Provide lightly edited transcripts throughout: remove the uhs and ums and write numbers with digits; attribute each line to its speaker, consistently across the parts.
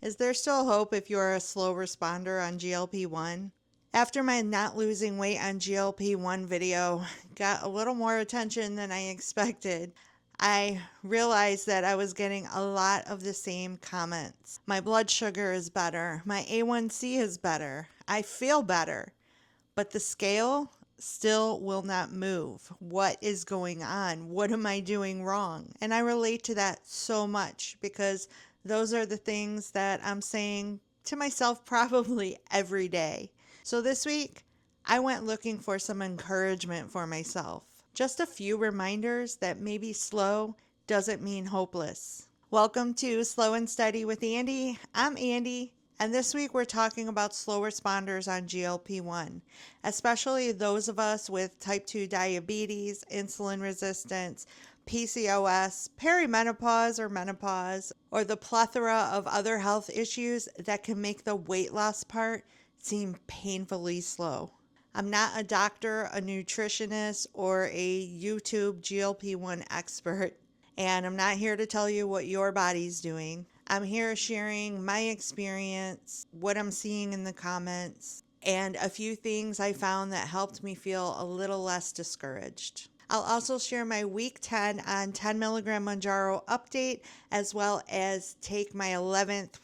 Speaker 1: Is there still hope if you're a slow responder on GLP-1? After my not losing weight on GLP-1 video got a little more attention than I expected, I realized that I was getting a lot of the same comments. My blood sugar is better. My A1C is better. I feel better. But the scale still will not move. What is going on? What am I doing wrong? And I relate to that so much because those are the things that I'm saying to myself probably every day. So this week, I went looking for some encouragement for myself. Just a few reminders that maybe slow doesn't mean hopeless. Welcome to Slow and Steady with Andi. I'm Andi. And this week we're talking about slow responders on GLP-1, especially those of us with type 2 diabetes, insulin resistance, PCOS, perimenopause or menopause, or the plethora of other health issues that can make the weight loss part seem painfully slow. I'm not a doctor, a nutritionist, or a YouTube GLP-1 expert, and I'm not here to tell you what your body's doing. I'm here sharing my experience, what I'm seeing in the comments, and a few things I found that helped me feel a little less discouraged. I'll also share my week 10 on 10 milligram Mounjaro update, as well as take my 11th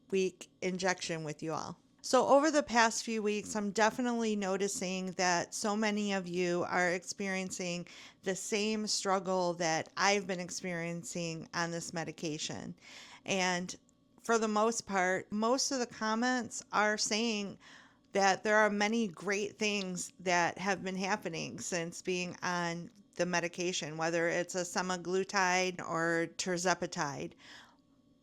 Speaker 1: week injection with you all. So over the past few weeks, I'm definitely noticing that so many of you are experiencing the same struggle that I've been experiencing on this medication. And for the most part, most of the comments are saying that there are many great things that have been happening since being on the medication, whether it's a semaglutide or tirzepatide.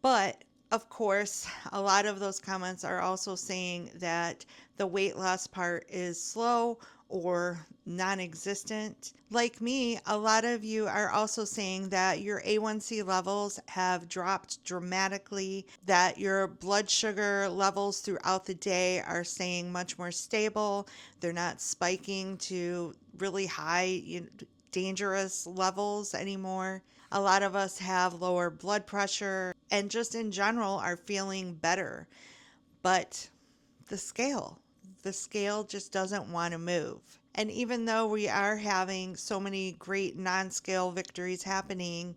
Speaker 1: But of course, a lot of those comments are also saying that the weight loss part is slow or non-existent. Like me, a lot of you are also saying that your A1C levels have dropped dramatically, that your blood sugar levels throughout the day are staying much more stable. They're not spiking to really high, dangerous levels anymore. A lot of us have lower blood pressure and just in general are feeling better. But the scale just doesn't want to move. And even though we are having so many great non-scale victories happening,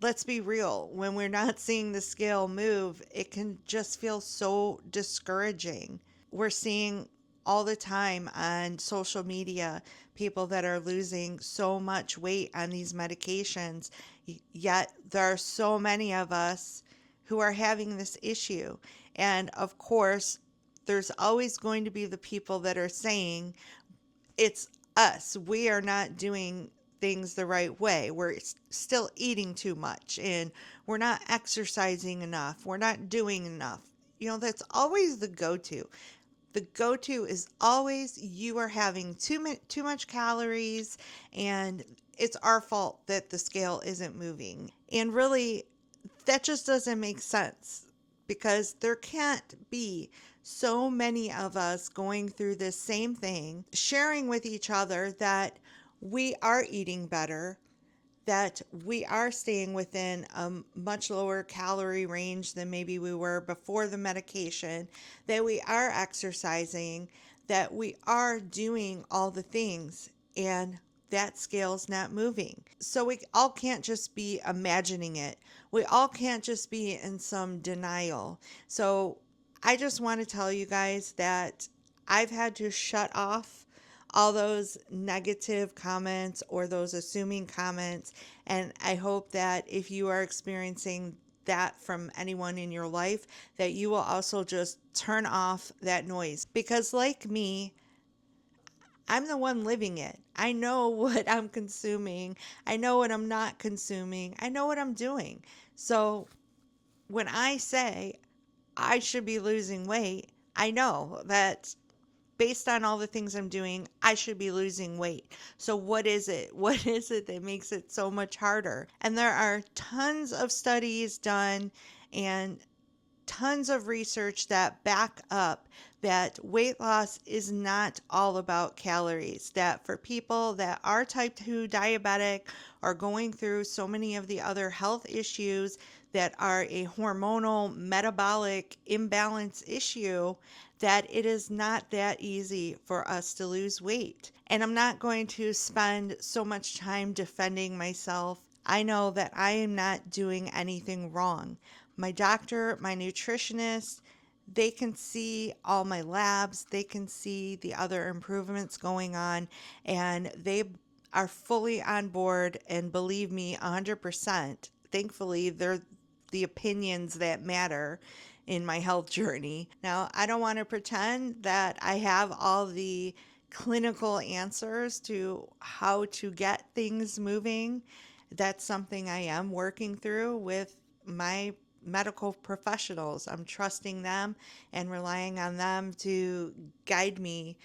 Speaker 1: let's be real, when we're not seeing the scale move, it can just feel so discouraging. We're seeing all the time on social media people that are losing so much weight on these medications, yet there are so many of us who are having this issue. And of course, there's always going to be the people that are saying it's us. We are not doing things the right way. We're still eating too much and we're not exercising enough. We're not doing enough. That's always the go-to. The go-to is always you are having too much calories and it's our fault that the scale isn't moving. And really, that just doesn't make sense because there can't be so many of us going through this same thing, sharing with each other that we are eating better, that we are staying within a much lower calorie range than maybe we were before the medication, that we are exercising, that we are doing all the things, and that scale's not moving. So we all can't just be imagining it. We all can't just be in some denial. So I just want to tell you guys that I've had to shut off all those negative comments or those assuming comments. And I hope that if you are experiencing that from anyone in your life, that you will also just turn off that noise. Because like me, I'm the one living it. I know what I'm consuming. I know what I'm not consuming. I know what I'm doing. So when I say I should be losing weight, I know that based on all the things I'm doing, I should be losing weight. So what is it? What is it that makes it so much harder? And there are tons of studies done and tons of research that back up that weight loss is not all about calories. That for people that are type 2 diabetic or going through so many of the other health issues that are a hormonal metabolic imbalance issue, that it is not that easy for us to lose weight. And I'm not going to spend so much time defending myself. I know that I am not doing anything wrong. My doctor, my nutritionist, they can see all my labs, they can see the other improvements going on, and they are fully on board and believe me 100%. Thankfully, they're the opinions that matter in my health journey. Now, I don't want to pretend that I have all the clinical answers to how to get things moving. That's something I am working through with my medical professionals. I'm trusting them and relying on them to guide me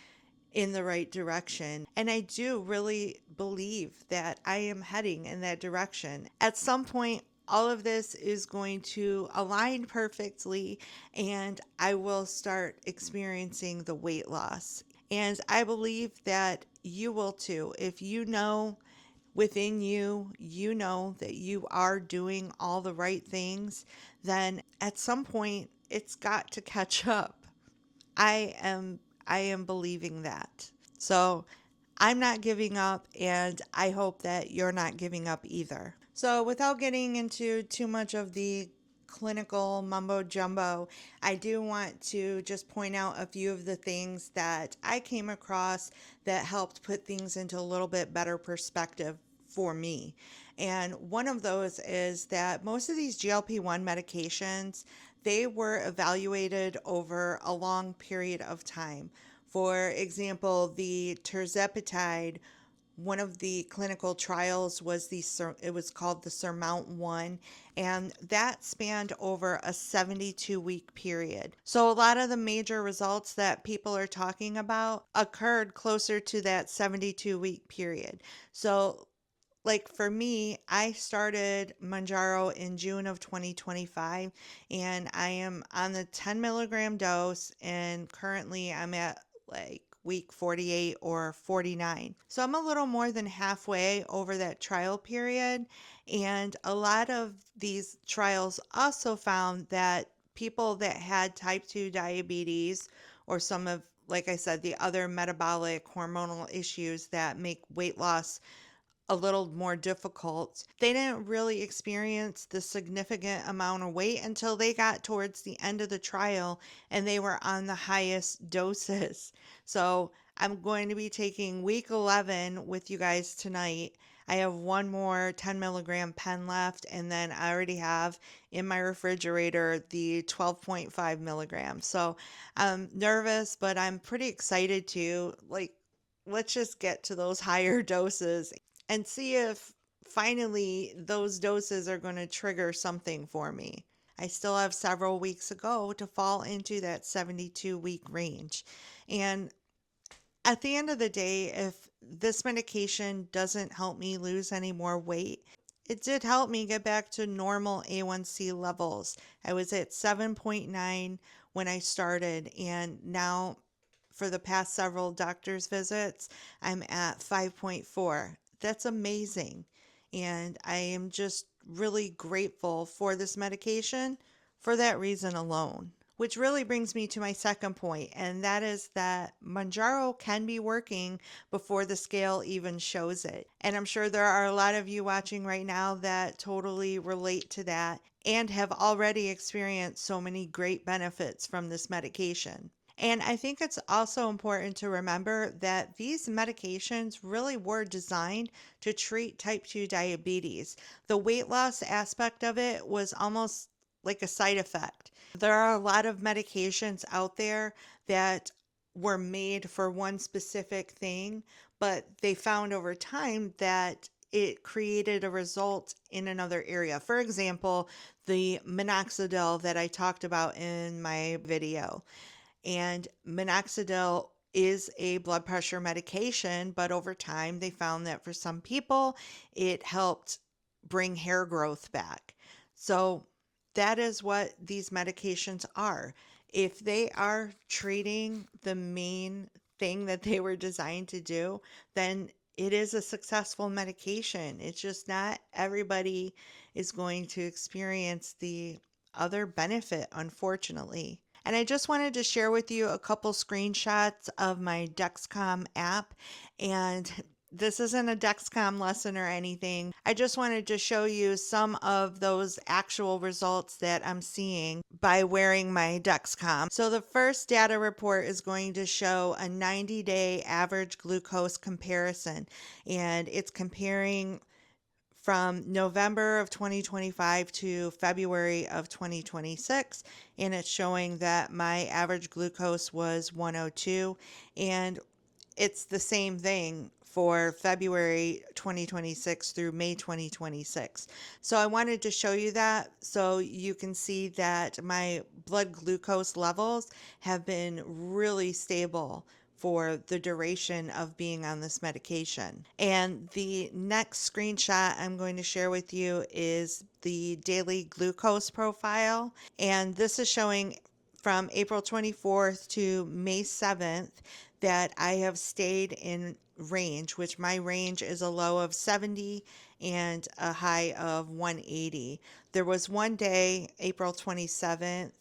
Speaker 1: in the right direction. And I do really believe that I am heading in that direction. At some point, all of this is going to align perfectly, and I will start experiencing the weight loss. And I believe that you will too. If you know within you, you know that you are doing all the right things, then at some point it's got to catch up. I am I am believing that. So I'm not giving up, and I hope that you're not giving up either. So without getting into too much of the clinical mumbo jumbo, I do want to just point out a few of the things that I came across that helped put things into a little bit better perspective for me. And one of those is that most of these GLP-1 medications, they were evaluated over a long period of time. For example, the tirzepatide, one of the clinical trials was it was called the Surmount-1, and that spanned over a 72-week period. So a lot of the major results that people are talking about occurred closer to that 72-week period. So like for me, I started Mounjaro in June of 2025, and I am on the 10 milligram dose, and currently I'm at like week 48 or 49. So I'm a little more than halfway over that trial period. And a lot of these trials also found that people that had type 2 diabetes or some of, like I said, the other metabolic hormonal issues that make weight loss a little more difficult, they didn't really experience the significant amount of weight until they got towards the end of the trial and they were on the highest doses. So I'm going to be taking week 11 with you guys tonight. I have one more 10 milligram pen left, and then I already have in my refrigerator the 12.5 milligrams. So I'm nervous, but I'm pretty excited to let's just get to those higher doses and see if finally those doses are going to trigger something for me. I still have several weeks ago to fall into that 72-week range. And at the end of the day, if this medication doesn't help me lose any more weight, it did help me get back to normal A1C levels. I was at 7.9 when I started, and now for the past several doctor's visits, I'm at 5.4. That's amazing. And I am just really grateful for this medication for that reason alone. Which really brings me to my second point, and that is that Mounjaro can be working before the scale even shows it. And I'm sure there are a lot of you watching right now that totally relate to that and have already experienced so many great benefits from this medication. And I think it's also important to remember that these medications really were designed to treat type 2 diabetes. The weight loss aspect of it was almost like a side effect. There are a lot of medications out there that were made for one specific thing, but they found over time that it created a result in another area. For example, the minoxidil that I talked about in my video. And minoxidil is a blood pressure medication, but over time they found that for some people it helped bring hair growth back. So that is what these medications are. If they are treating the main thing that they were designed to do, then it is a successful medication. It's just not everybody is going to experience the other benefit, unfortunately. And I just wanted to share with you a couple screenshots of my Dexcom app. And this isn't a Dexcom lesson or anything. I just wanted to show you some of those actual results that I'm seeing by wearing my Dexcom. So the first data report is going to show a 90-day average glucose comparison, and it's comparing from November of 2025 to February of 2026, and it's showing that my average glucose was 102, and it's the same thing for February 2026 through May 2026. So I wanted to show you that so you can see that my blood glucose levels have been really stable for the duration of being on this medication. And the next screenshot I'm going to share with you is the daily glucose profile. And this is showing from April 24th to May 7th that I have stayed in range, which my range is a low of 70 and a high of 180. There was one day, April 27th,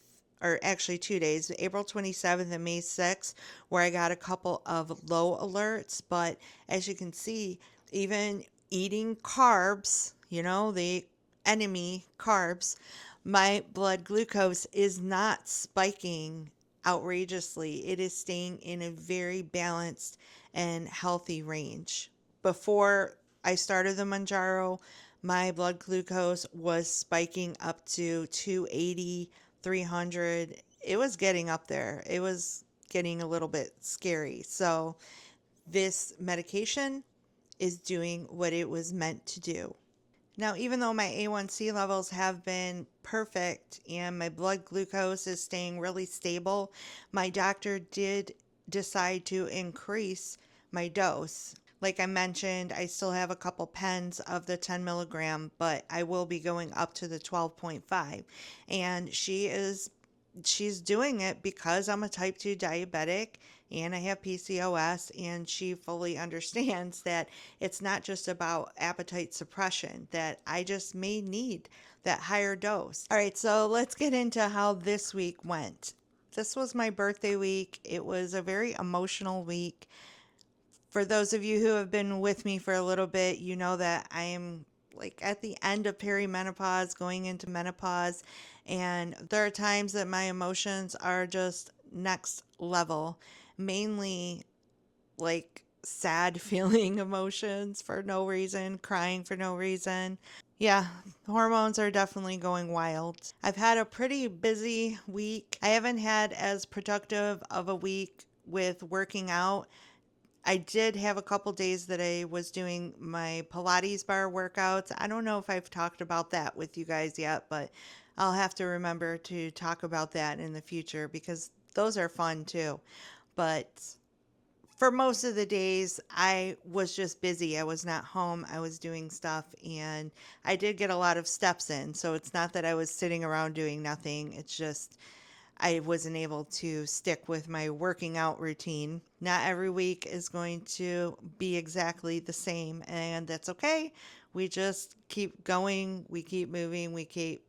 Speaker 1: or actually 2 days, April 27th and May 6th, where I got a couple of low alerts. But as you can see, even eating carbs, the enemy carbs, my blood glucose is not spiking outrageously. It is staying in a very balanced and healthy range. Before I started the Mounjaro, my blood glucose was spiking up to 280, 300. It was getting up there. It was getting a little bit scary. So this medication is doing what it was meant to do. Now, even though my A1C levels have been perfect and my blood glucose is staying really stable, my doctor did decide to increase my dose. Like I mentioned, I still have a couple pens of the 10 milligram, but I will be going up to the 12.5. And she's doing it because I'm a type 2 diabetic and I have PCOS, and she fully understands that it's not just about appetite suppression, that I just may need that higher dose. All right, so let's get into how this week went. This was my birthday week. It was a very emotional week. For those of you who have been with me for a little bit, you know that I am like at the end of perimenopause, going into menopause, and there are times that my emotions are just next level, mainly like sad feeling emotions for no reason, crying for no reason. Yeah, hormones are definitely going wild. I've had a pretty busy week. I haven't had as productive of a week with working out. I did have a couple days that I was doing my Pilates bar workouts. I don't know if I've talked about that with you guys yet, but I'll have to remember to talk about that in the future because those are fun too. But for most of the days, I was just busy. I was not home. I was doing stuff, and I did get a lot of steps in. So it's not that I was sitting around doing nothing. It's just I wasn't able to stick with my working out routine. Not every week is going to be exactly the same, and that's okay. We just keep going, we keep moving, we keep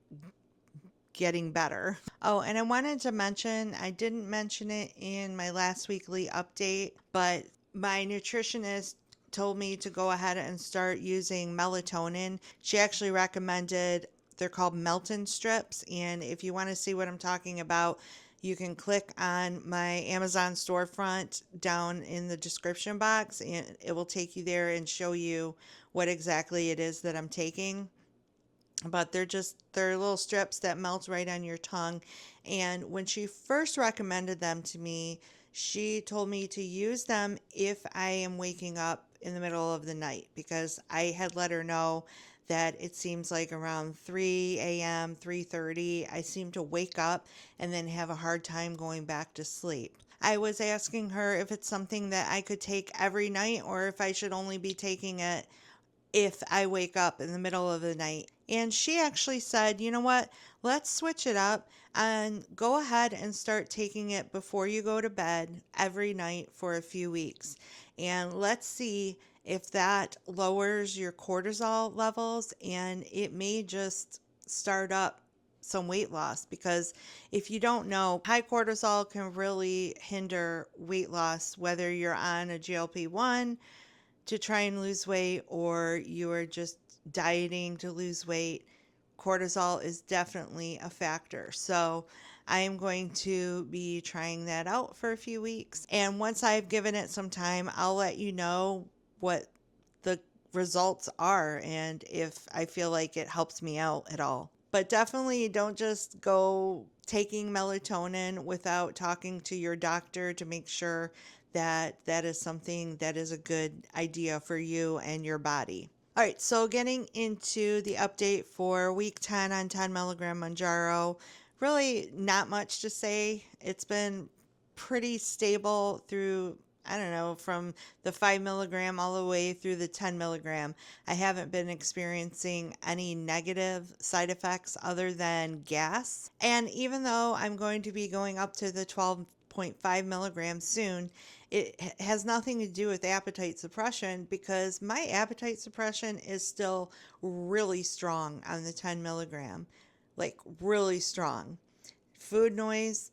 Speaker 1: getting better. Oh, and I wanted to mention, I didn't mention it in my last weekly update, but my nutritionist told me to go ahead and start using melatonin. She actually recommended, they're called Melton strips, and if you want to see what I'm talking about, you can click on my Amazon storefront down in the description box, and it will take you there and show you what exactly it is that I'm taking. But they're little strips that melt right on your tongue. And when she first recommended them to me, she told me to use them if I am waking up in the middle of the night, because I had let her know that it seems like around 3 a.m., 3:30, I seem to wake up and then have a hard time going back to sleep. I was asking her if it's something that I could take every night or if I should only be taking it if I wake up in the middle of the night. And she actually said, you know what, let's switch it up and go ahead and start taking it before you go to bed every night for a few weeks. And let's see if that lowers your cortisol levels, and it may just start up some weight loss. Because if you don't know, high cortisol can really hinder weight loss, whether you're on a GLP-1 to try and lose weight or you are just dieting to lose weight. Cortisol is definitely a factor. So I am going to be trying that out for a few weeks. And once I've given it some time, I'll let you know what the results are and if I feel like it helps me out at all. But definitely don't just go taking melatonin without talking to your doctor to make sure that that is something that is a good idea for you and your body. All right, so getting into the update for week 10 on 10 milligram Mounjaro, really not much to say. It's been pretty stable through, I don't know, from the 5 milligram all the way through the 10 milligram. I haven't been experiencing any negative side effects other than gas. And even though I'm going to be going up to the 12.5 milligrams soon, it has nothing to do with appetite suppression because my appetite suppression is still really strong on the 10 milligram, like really strong. Food noise,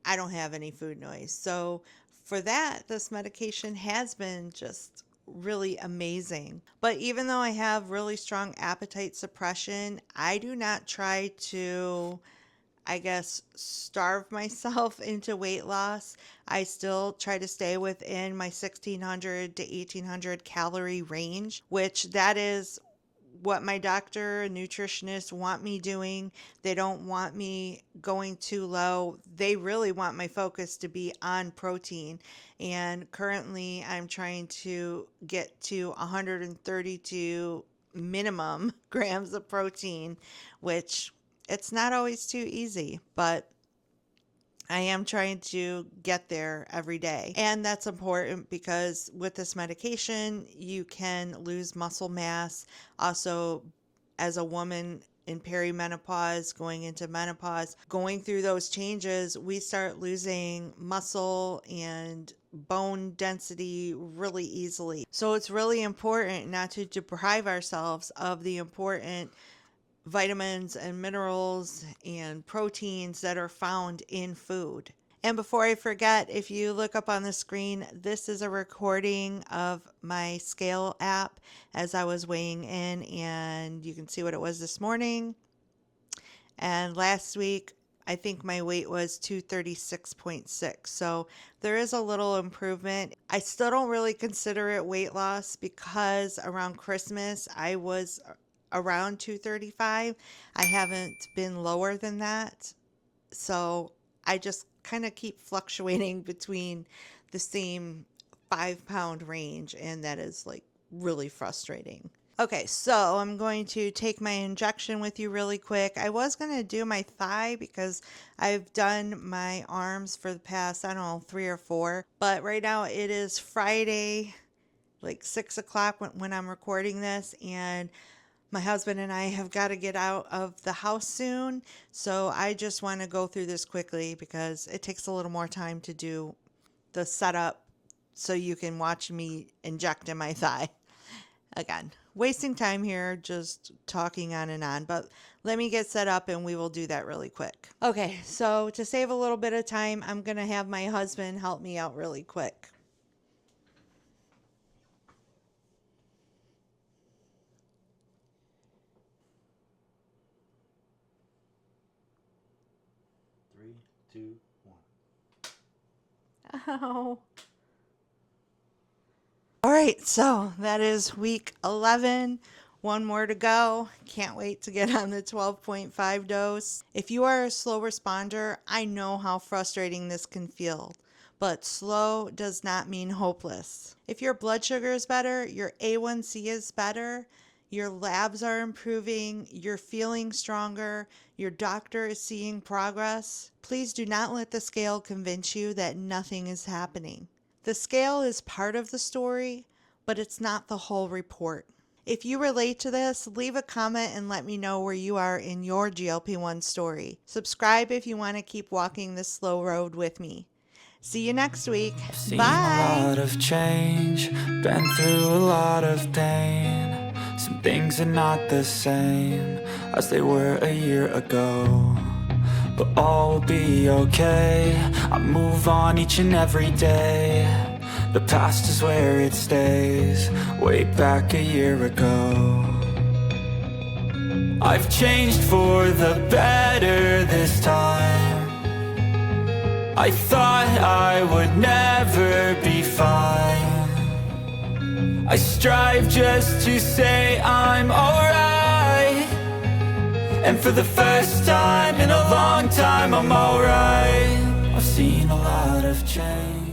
Speaker 1: I don't have any food noise. So for that, this medication has been just really amazing. But even though I have really strong appetite suppression, I do not try to, I guess, starve myself into weight loss. I still try to stay within my 1600 to 1800 calorie range, which that is what my doctor and nutritionist want me doing. They don't want me going too low. They really want my focus to be on protein. And currently I'm trying to get to 132 minimum grams of protein, which it's not always too easy, but I am trying to get there every day. And that's important because with this medication, you can lose muscle mass. Also, as a woman in perimenopause, going into menopause, going through those changes, we start losing muscle and bone density really easily. So it's really important not to deprive ourselves of the important vitamins and minerals and proteins that are found in food. And before I forget, if you look up on the screen, this is a recording of my scale app as I was weighing in, and you can see what it was this morning. And last week, I think my weight was 236.6. So there is a little improvement. I still don't really consider it weight loss because around Christmas, I was around 235. I haven't been lower than that. So I just kind of keep fluctuating between the same 5 pound range, and that is like really frustrating. Okay, so I'm going to take my injection with you really quick. I was going to do my thigh because I've done my arms for the past, I don't know, 3 or 4. But right now it is Friday, like 6 o'clock when I'm recording this. And my husband and I have got to get out of the house soon. So I just want to go through this quickly because it takes a little more time to do the setup so you can watch me inject in my thigh. Again, wasting time here just talking on and on, but let me get set up and we will do that really quick. Okay, so to save a little bit of time, I'm going to have my husband help me out really quick.
Speaker 2: Three, two, one.
Speaker 1: Ow. All right, so that is week 11. One more to go. Can't wait to get on the 12.5 dose. If you are a slow responder, I know how frustrating this can feel, but slow does not mean hopeless. If your blood sugar is better, your A1C is better, your labs are improving, you're feeling stronger, your doctor is seeing progress, please do not let the scale convince you that nothing is happening. The scale is part of the story, but it's not the whole report. If you relate to this, leave a comment and let me know where you are in your GLP-1 story. Subscribe if you want to keep walking this slow road with me. See you next week.
Speaker 3: Seen
Speaker 1: Bye.
Speaker 3: a lot of change, been through a lot of pain. Some things are not the same as they were a year ago, but all will be okay. I move on each and every day. The past is where it stays, way back a year ago. I've changed for the better this time. I thought I would never be fine. I strive just to say I'm alright, and for the first time in a long time I'm alright. I've seen a lot of change.